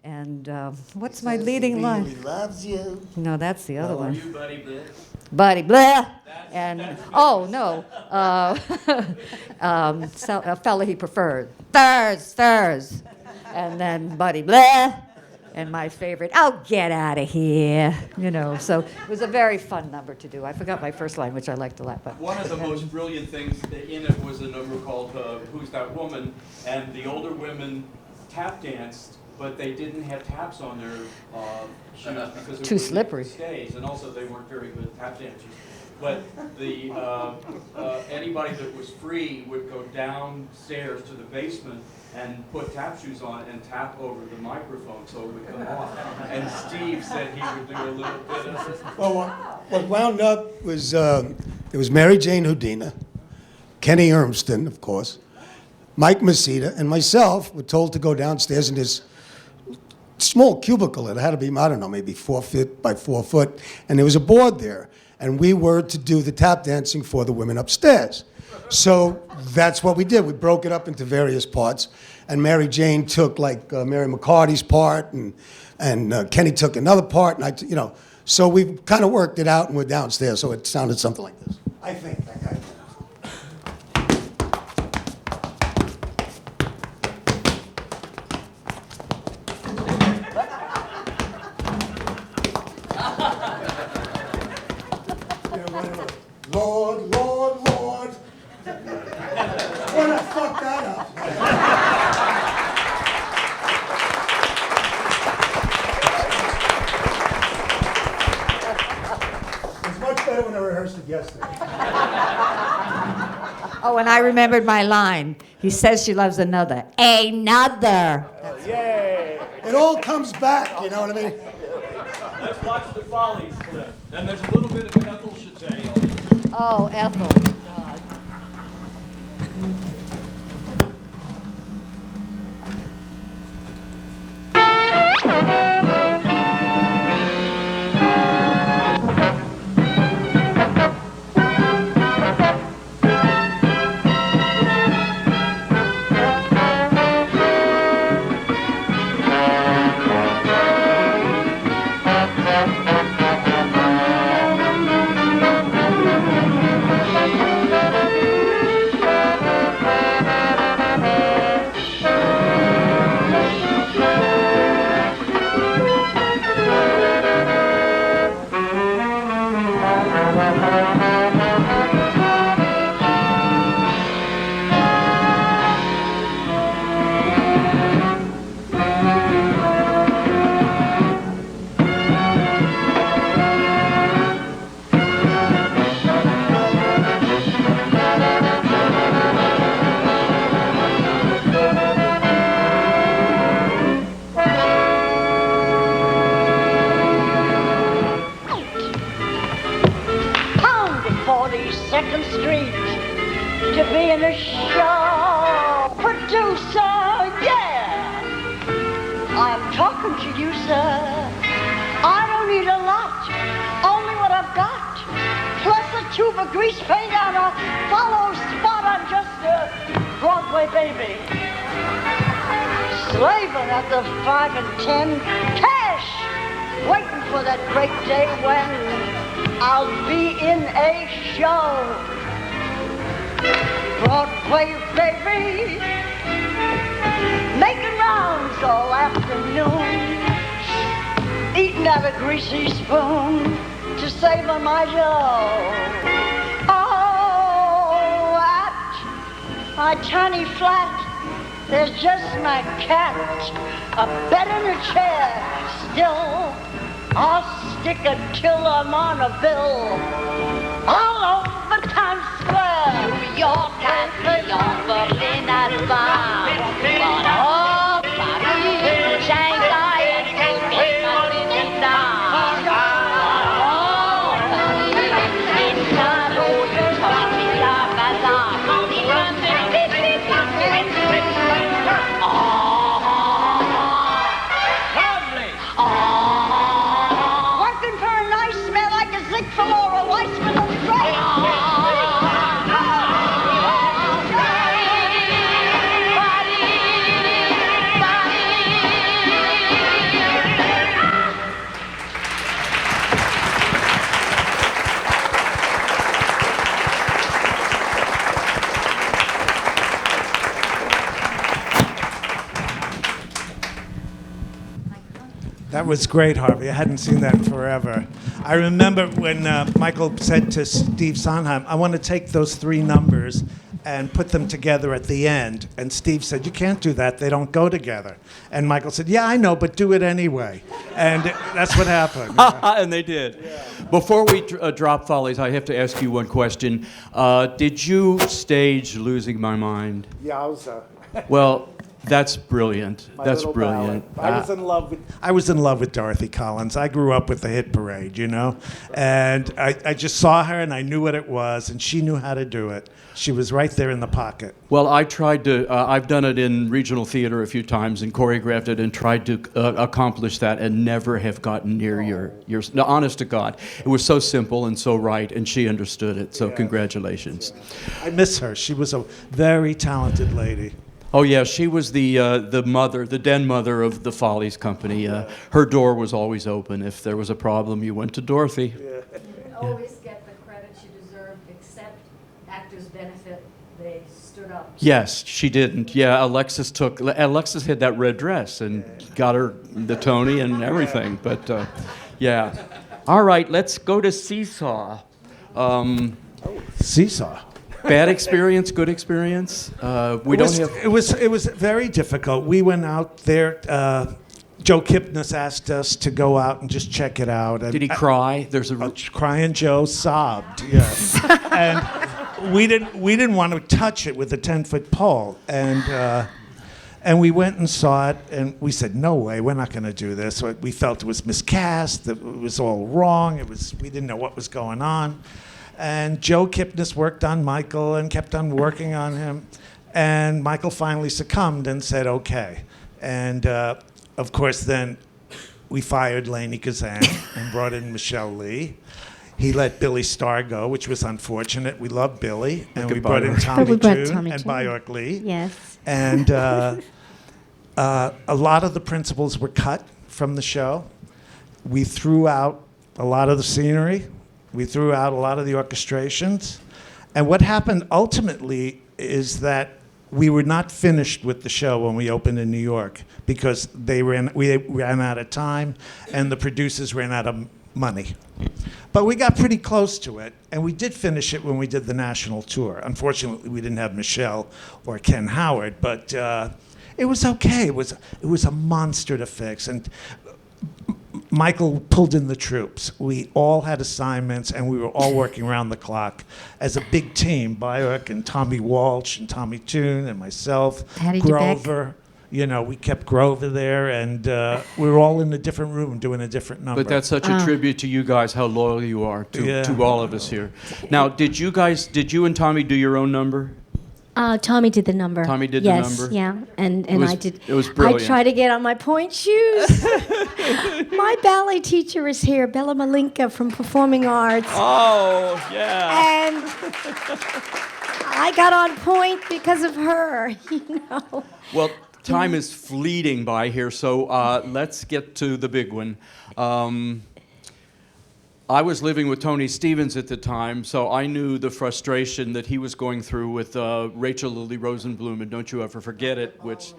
And what's my leading line? He loves you. No, that's the other one. Are you Buddy Blah? Buddy blah. And oh no, a fella he preferred. Thurs. And then Buddy blah. And my favorite, oh, get out of here. You know, so it was a very fun number to do. I forgot my first line, which I liked a lot. But one of the most brilliant things in it was a number called Who's That Woman? And the older women tap danced, but they didn't have taps on their shoes because it Too was slippery. Stays, and also they weren't very good tap dancers. But the anybody that was free would go downstairs to the basement and put tap shoes on and tap over the microphone so it would come off. And Steve said he would do a little bit of it. Well, what wound up was it was Mary Jane Houdina, Kenny Ermston, of course, Mike Masita, and myself were told to go downstairs in this small cubicle. It had to be, I don't know, maybe 4 feet by 4 foot, and there was a board there. And we were to do the tap dancing for the women upstairs. So that's what we did. We broke it up into various parts. And Mary Jane took like Mary McCarty's part, and Kenny took another part, and so we kind of worked it out, and we're downstairs. So it sounded something like this. I think. Lord, Lord, Lord. When I fucked that up. It's much better when I rehearsed it yesterday. oh, and I remembered my line. He says she loves another. Another. Yay. It all comes back, you know what I mean? Let's watch the Follies clip. And there's a little bit of Ethel Chatay. Oh, Ethel. God. Grease paint on a follow spot on just a Broadway baby. Slaving at the 5 and 10 cash, waiting for that great day when I'll be in a show. Broadway baby, making rounds all afternoon, eating out a greasy spoon to save on my dough. Oh, at my tiny flat, there's just my cat, a bed and a chair. Still, I'll stick it till I'm on a bill all over Times Square. New York and New York, Berlin and Bonn, but all Paris, Shanghai and Tokyo, nothing down. That was great, Harvey. I hadn't seen that in forever. I remember when Michael said to Steve Sondheim, I want to take those 3 numbers and put them together at the end. And Steve said, you can't do that. They don't go together. And Michael said, yeah, I know, but do it anyway. And that's what happened. And they did. Before we drop Follies, I have to ask you one question. Did you stage Losing My Mind? Yowza. Well, that's brilliant. That's brilliant. I was in love with Dorothy Collins. I grew up with the hit parade, you know, and I just saw her and I knew what it was, and she knew how to do it. She was right there in the pocket. Well, I tried to, I've done it in regional theater a few times and choreographed it and tried to accomplish that and never have gotten near your, no, honest to God. It was so simple and so right, and she understood it, so congratulations. I miss her. She was a very talented lady. Oh yeah, she was the mother, the den mother of the Follies company. Her door was always open. If there was a problem, you went to Dorothy. Always get the credit she deserved, except Actors Benefit. They stood up. Yes, she didn't. Yeah, Alexis had that red dress and got her the Tony and everything. But yeah. All right, let's go to Seesaw. Seesaw. Bad experience, good experience. It was very difficult. We went out there. Joe Kipnis asked us to go out and just check it out. And Did he cry? There's a crying Joe sobbed. Yes, and we didn't want to touch it with a 10-foot pole. And we went and saw it, and we said, no way, we're not going to do this. We felt it was miscast. That it was all wrong. We didn't know what was going on. And Joe Kipnis worked on Michael and kept on working on him. And Michael finally succumbed and said, okay. And of course, then we fired Laney Kazan and brought in Michelle Lee. He let Billy Starr go, which was unfortunate. We loved Billy. And we brought in Tommy Tune and Baayork Lee. Yes. And a lot of the principals were cut from the show. We threw out a lot of the scenery. We threw out a lot of the orchestrations. And what happened ultimately is that we were not finished with the show when we opened in New York because we ran out of time and the producers ran out of money. But we got pretty close to it, and we did finish it when we did the national tour. Unfortunately, we didn't have Michelle or Ken Howard, but it was okay. It was a monster to fix. And Michael pulled in the troops. We all had assignments, and we were all working around the clock as a big team. Baayork and Tommy Walsh and Tommy Tune and myself, Grover. You know, we kept Grover there, and we were all in a different room doing a different number. But that's such a tribute to you guys, how loyal you are to all of us here. Now, did you and Tommy do your own number? Tommy did the number. Tommy did the number? Yes, yeah, and was, I did. It was brilliant. I tried to get on my point shoes. My ballet teacher is here, Bella Malinka from Performing Arts. Oh, yeah. And I got on point because of her, you know. Well, time is fleeting by here, so let's get to the big one. I was living with Tony Stevens at the time, so I knew the frustration that he was going through with Rachel Lily Rosenblum and Don't You Ever Forget It, which